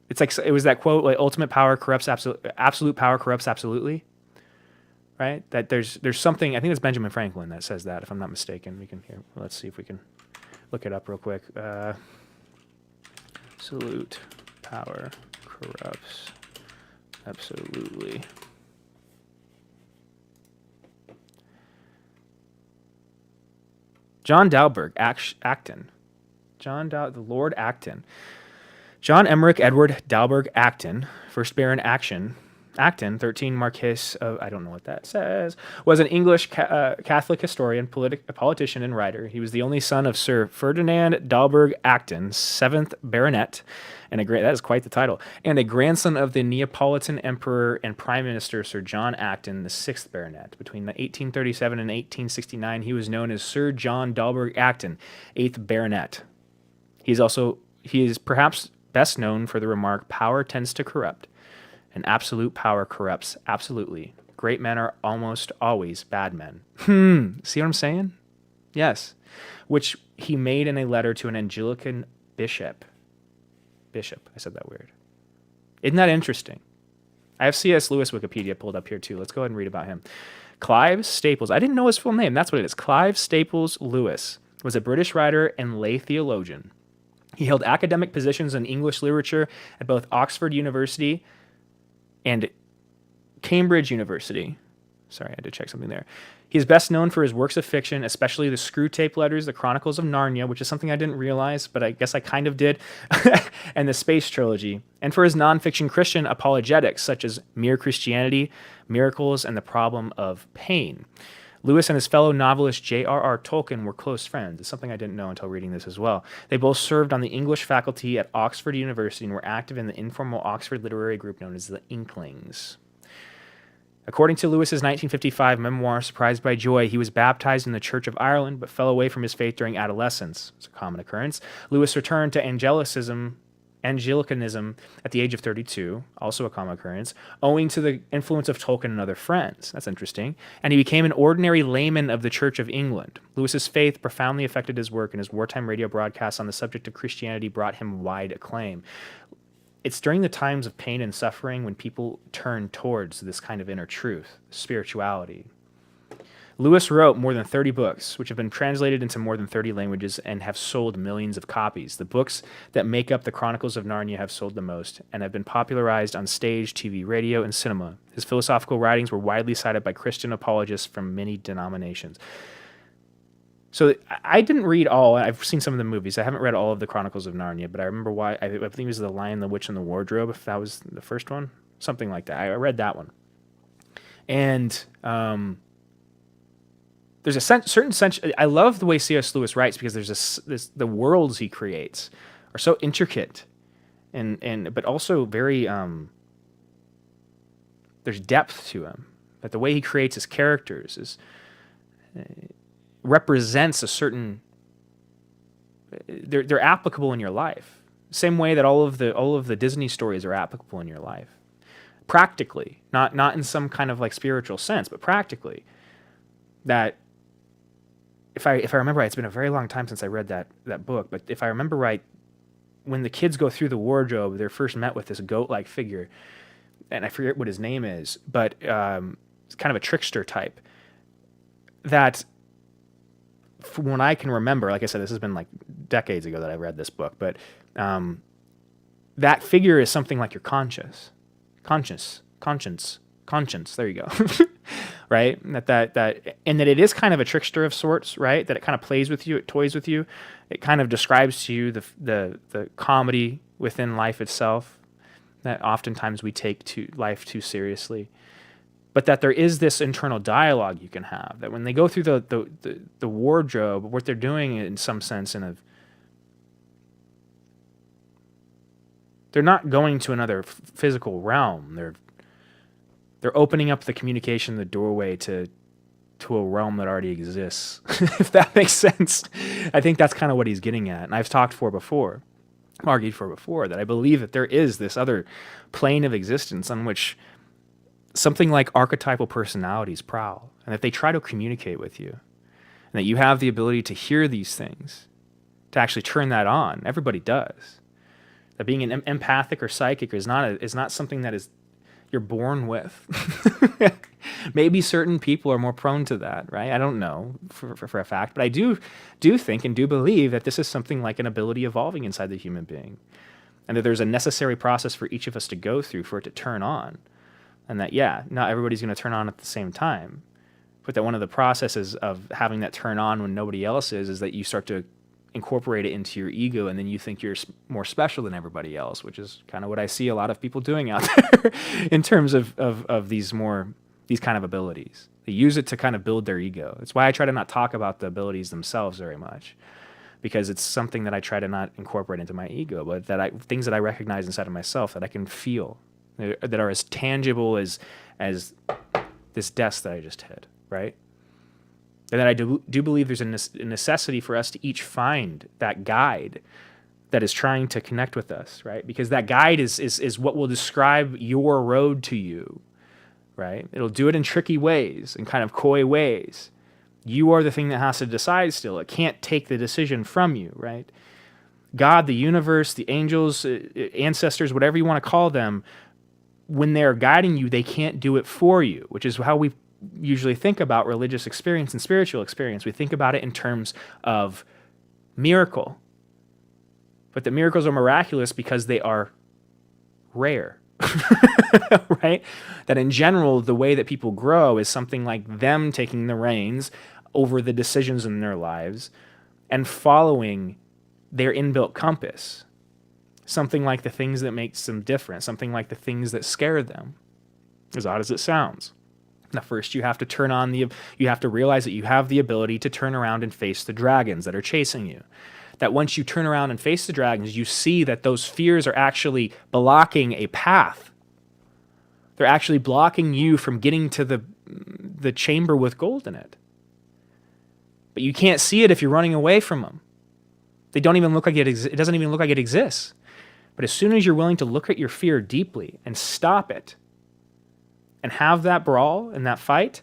It's like, it was that quote, like, ultimate power corrupts absolute power corrupts absolutely. Right? That there's something, I think it's Benjamin Franklin that says that, if I'm not mistaken. Let's see if we can look it up real quick. Absolute power corrupts absolutely. John Dalberg, Acton. The Lord Acton. John Emmerich Edward Dalberg Acton, first Baron Acton, 13 Marquess of, I don't know what that says, was an English Catholic historian, politician, and writer. He was the only son of Sir Ferdinand Dalberg Acton, 7th Baronet, and that is quite the title, and a grandson of the Neapolitan Emperor and Prime Minister Sir John Acton, the 6th Baronet. Between 1837 and 1869, he was known as Sir John Dalberg Acton, 8th Baronet. He is perhaps best known for the remark, "Power tends to corrupt, and absolute power corrupts absolutely. Great men are almost always bad men." See what I'm saying? Yes. Which he made in a letter to an Anglican bishop. I said that weird. Isn't that interesting? I have C.S. Lewis Wikipedia pulled up here too. Let's go ahead and read about him. Clive Staples. I didn't know his full name. That's what it is. Clive Staples Lewis was a British writer and lay theologian. He held academic positions in English literature at both Oxford University and Cambridge University. Sorry, I had to check something there. He is best known for his works of fiction, especially the Screwtape Letters, the Chronicles of Narnia, which is something I didn't realize, but I guess I kind of did, and the Space Trilogy, and for his nonfiction Christian apologetics, such as Mere Christianity, Miracles, and The Problem of Pain. Lewis and his fellow novelist J.R.R. Tolkien were close friends. It's something I didn't know until reading this as well. They both served on the English faculty at Oxford University and were active in the informal Oxford literary group known as the Inklings. According to Lewis's 1955 memoir, Surprised by Joy, he was baptized in the Church of Ireland but fell away from his faith during adolescence. It's a common occurrence. Lewis returned to Anglicanism at the age of 32, also a common occurrence, owing to the influence of Tolkien and other friends. That's interesting. And he became an ordinary layman of the Church of England. Lewis's faith profoundly affected his work, and his wartime radio broadcasts on the subject of Christianity brought him wide acclaim. It's during the times of pain and suffering when people turn towards this kind of inner truth, spirituality. Lewis wrote more than 30 books, which have been translated into more than 30 languages and have sold millions of copies. The books that make up the Chronicles of Narnia have sold the most and have been popularized on stage, TV, radio, and cinema. His philosophical writings were widely cited by Christian apologists from many denominations. So I didn't read all. I've seen some of the movies. I haven't read all of the Chronicles of Narnia, but I remember why. I think it was The Lion, the Witch, and the Wardrobe, if that was the first one. Something like that. I read that one. And there's a certain sense. I love the way C.S. Lewis writes because there's the worlds he creates are so intricate and but also very there's depth to him. That the way he creates his characters is represents a certain. They're applicable in your life. Same way that all of the Disney stories are applicable in your life. Practically, not in some kind of like spiritual sense, but practically. That if I remember right, it's been a very long time since I read that book, but if I remember right, when the kids go through the wardrobe, they're first met with this goat-like figure, and I forget what his name is, but it's kind of a trickster type. That, from what I can remember, like I said, this has been like decades ago that I read this book, but that figure is something like your conscience. There you go. Right? That and that it is kind of a trickster of sorts, right? That it kind of plays with you, it toys with you. It kind of describes to you the comedy within life itself, that oftentimes we take life too seriously. But that there is this internal dialogue you can have, that when they go through the wardrobe, what they're doing in some sense they're not going to another physical realm. They're opening up the communication, the doorway to a realm that already exists, if that makes sense. I think that's kind of what he's getting at. And I've argued for before, that I believe that there is this other plane of existence on which something like archetypal personalities prowl, and that they try to communicate with you, and that you have the ability to hear these things, to actually turn that on. Everybody does. That being an empathic or psychic is not something that you're born with. Maybe certain people are more prone to that, right? I don't know for a fact, but I do think and do believe that this is something like an ability evolving inside the human being, and that there's a necessary process for each of us to go through for it to turn on. And that, yeah, not everybody's going to turn on at the same time, but that one of the processes of having that turn on when nobody else is that you start to incorporate it into your ego, and then you think you're more special than everybody else, which is kind of what I see a lot of people doing out there in terms of these kind of abilities. They use it to kind of build their ego. It's why I try to not talk about the abilities themselves very much, because it's something that I try to not incorporate into my ego, but things that I recognize inside of myself that I can feel, that are as tangible as this desk that I just hit, right? And that I do believe there's a necessity for us to each find that guide that is trying to connect with us, right? Because that guide is what will describe your road to you, right? It'll do it in tricky ways and kind of coy ways. You are the thing that has to decide still. It can't take the decision from you, right? God, the universe, the angels, ancestors, whatever you want to call them, when they're guiding you, they can't do it for you, which is how we usually think about religious experience and spiritual experience. We think about it in terms of miracle. But the miracles are miraculous because they are rare, right? That in general, the way that people grow is something like them taking the reins over the decisions in their lives and following their inbuilt compass. Something like the things that makes them different, something like the things that scare them, as odd as it sounds. Now, first, you have to realize that you have the ability to turn around and face the dragons that are chasing you. That once you turn around and face the dragons, you see that those fears are actually blocking a path. They're actually blocking you from getting to the chamber with gold in it. But you can't see it if you're running away from them. They don't even look like it doesn't even look like it exists. But as soon as you're willing to look at your fear deeply and stop it, and have that brawl and that fight,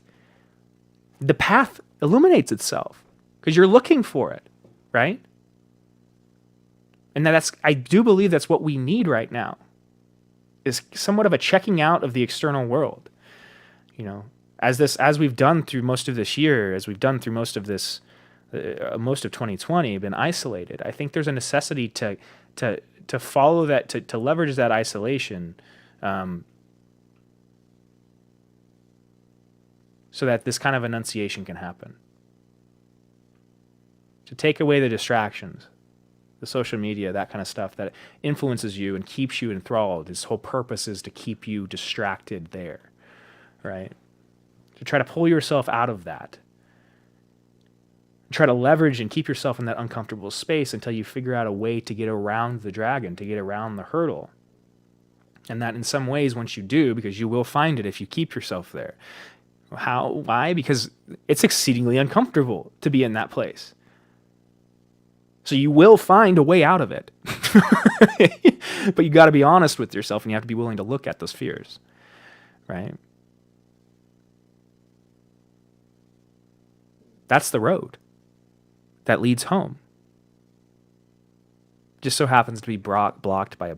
the path illuminates itself because you're looking for it, right? And I do believe that's what we need right now, is somewhat of a checking out of the external world. You know, as we've done through most of this year, as we've done through most of 2020, been isolated. I think there's a necessity to follow that, to leverage that isolation, so that this kind of enunciation can happen. To take away the distractions, the social media, that kind of stuff that influences you and keeps you enthralled. Its whole purpose is to keep you distracted there, right? To try to pull yourself out of that. Try to leverage and keep yourself in that uncomfortable space until you figure out a way to get around the dragon, to get around the hurdle. And that in some ways, once you do, because you will find it if you keep yourself there. How? Why? Because it's exceedingly uncomfortable to be in that place. So you will find a way out of it. But you got to be honest with yourself, and you have to be willing to look at those fears, right? That's the road that leads home. Just so happens to be blocked by a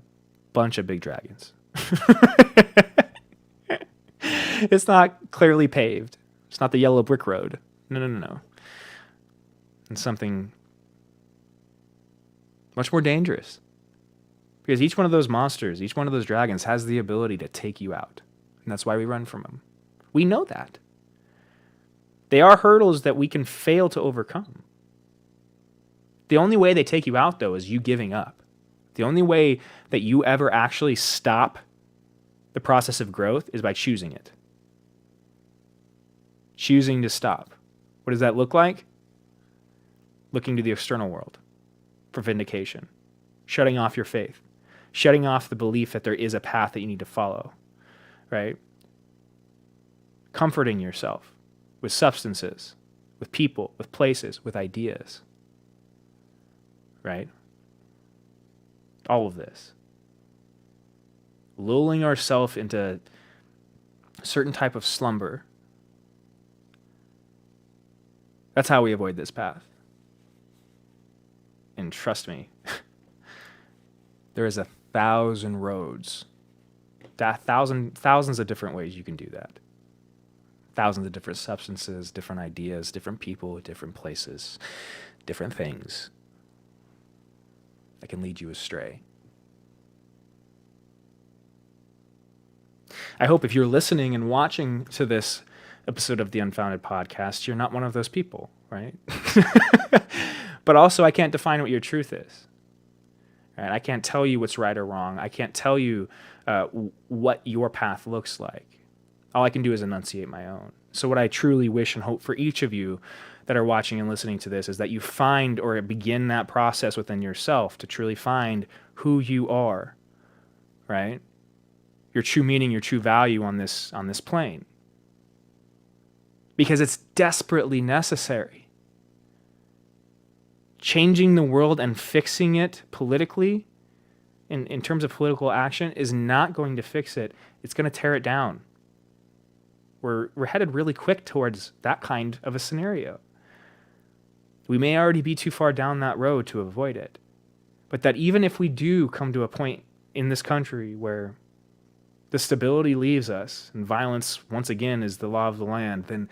bunch of big dragons. It's not clearly paved. It's not the yellow brick road. No. It's something much more dangerous. Because each one of those monsters, each one of those dragons has the ability to take you out. And that's why we run from them. We know that. They are hurdles that we can fail to overcome. The only way they take you out, though, is you giving up. The only way that you ever actually stop the process of growth is by choosing it. Choosing to stop. What does that look like? Looking to the external world for vindication. Shutting off your faith. Shutting off the belief that there is a path that you need to follow. Right? Comforting yourself with substances, with people, with places, with ideas. Right? All of this. Lulling ourselves into a certain type of slumber. That's how we avoid this path. And trust me, there is 1,000 roads. Thousands of different ways you can do that. Thousands of different substances, different ideas, different people, different places, different things that can lead you astray. I hope if you're listening and watching to this episode of the Unfounded podcast, you're not one of those people, right? But also, I can't define what your truth is. Right? I can't tell you what's right or wrong. I can't tell you what your path looks like. All I can do is enunciate my own. So what I truly wish and hope for each of you that are watching and listening to this is that you find or begin that process within yourself to truly find who you are, right? Your true meaning, your true value on this plane. Because it's desperately necessary. Changing the world and fixing it politically, in terms of political action, is not going to fix it. It's going to tear it down. We're headed really quick towards that kind of a scenario. We may already be too far down that road to avoid it. But that even if we do come to a point in this country where the stability leaves us and violence, once again, is the law of the land, then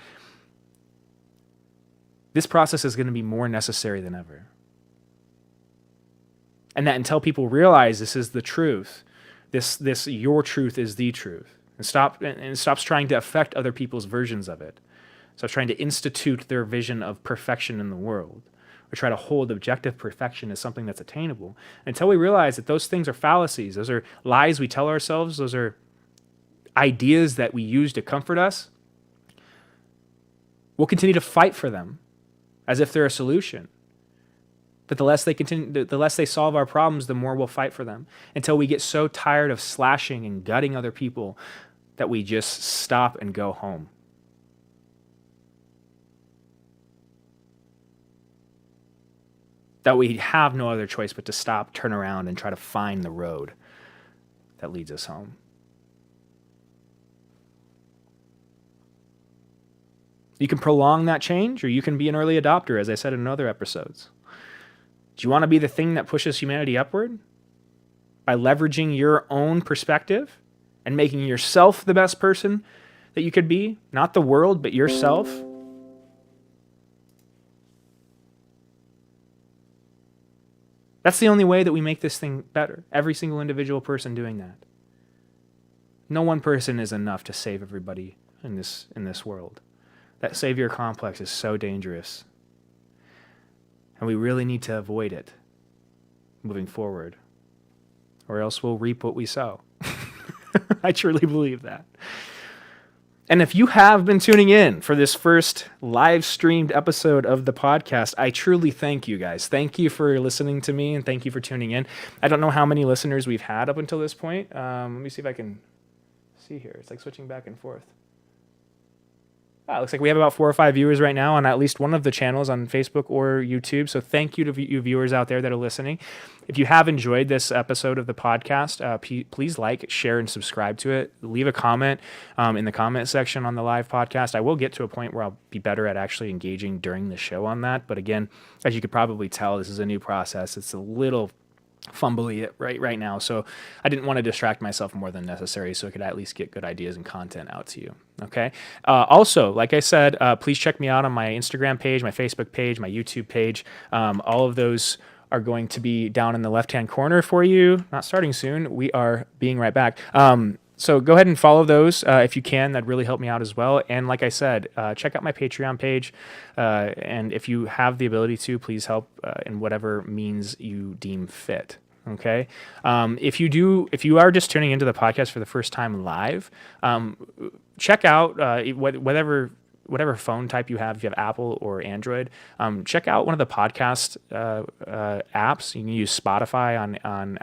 this process is going to be more necessary than ever. And that until people realize this is the truth, this your truth is the truth, and stops trying to affect other people's versions of it. Stops trying to institute their vision of perfection in the world, or try to hold objective perfection as something that's attainable. Until we realize that those things are fallacies, those are lies we tell ourselves, those are ideas that we use to comfort us, we'll continue to fight for them as if they're a solution. But the less they solve our problems, the more we'll fight for them, until we get so tired of slashing and gutting other people that we just stop and go home. That we have no other choice but to stop, turn around, and try to find the road that leads us home. You can prolong that change, or you can be an early adopter, as I said in other episodes. Do you want to be the thing that pushes humanity upward? By leveraging your own perspective and making yourself the best person that you could be? Not the world, but yourself? That's the only way that we make this thing better. Every single individual person doing that. No one person is enough to save everybody in this world. That savior complex is so dangerous. And we really need to avoid it moving forward, or else we'll reap what we sow. I truly believe that. And if you have been tuning in for this first live streamed episode of the podcast, I truly thank you guys. Thank you for listening to me and thank you for tuning in. I don't know how many listeners we've had up until this point. Let me see if I can see here. It's like switching back and forth. It looks like we have about 4 or 5 viewers right now on at least one of the channels on Facebook or YouTube. So thank you to you viewers out there that are listening. If you have enjoyed this episode of the podcast, please like, share, and subscribe to it. Leave a comment in the comment section on the live podcast. I will get to a point where I'll be better at actually engaging during the show on that. But again, as you could probably tell, this is a new process. It's a little fumbly right now, so I didn't want to distract myself more than necessary, so I could at least get good ideas and content out to you. Okay. Also, like I said, please check me out on my Instagram page, my Facebook page, my YouTube page. All of those are going to be down in the left-hand corner for you. Not starting soon. We are being right back. So go ahead and follow those if you can. That'd really help me out as well. And like I said, check out my Patreon page. And if you have the ability to, please help in whatever means you deem fit. Okay. If you are just tuning into the podcast for the first time live, check out whatever phone type you have, if you have Apple or Android, check out one of the podcast apps. You can use Spotify on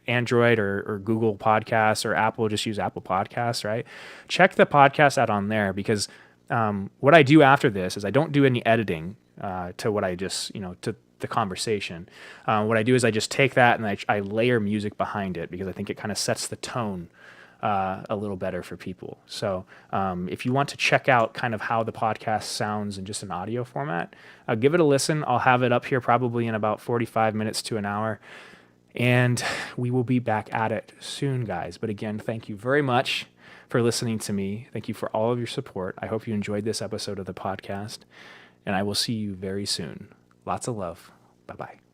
Android or Google Podcasts, or Apple, just use Apple Podcasts, right? Check the podcast out on there, because what I do after this is I don't do any editing to what I just, to the conversation. What I do is I just take that and I layer music behind it, because I think it kind of sets the tone a little better for people. So if you want to check out kind of how the podcast sounds in just an audio format, give it a listen. I'll have it up here probably in about 45 minutes to an hour, and we will be back at it soon, guys. But again, thank you very much for listening to me. Thank you for all of your support. I hope you enjoyed this episode of the podcast, and I will see you very soon. Lots of love. Bye-bye.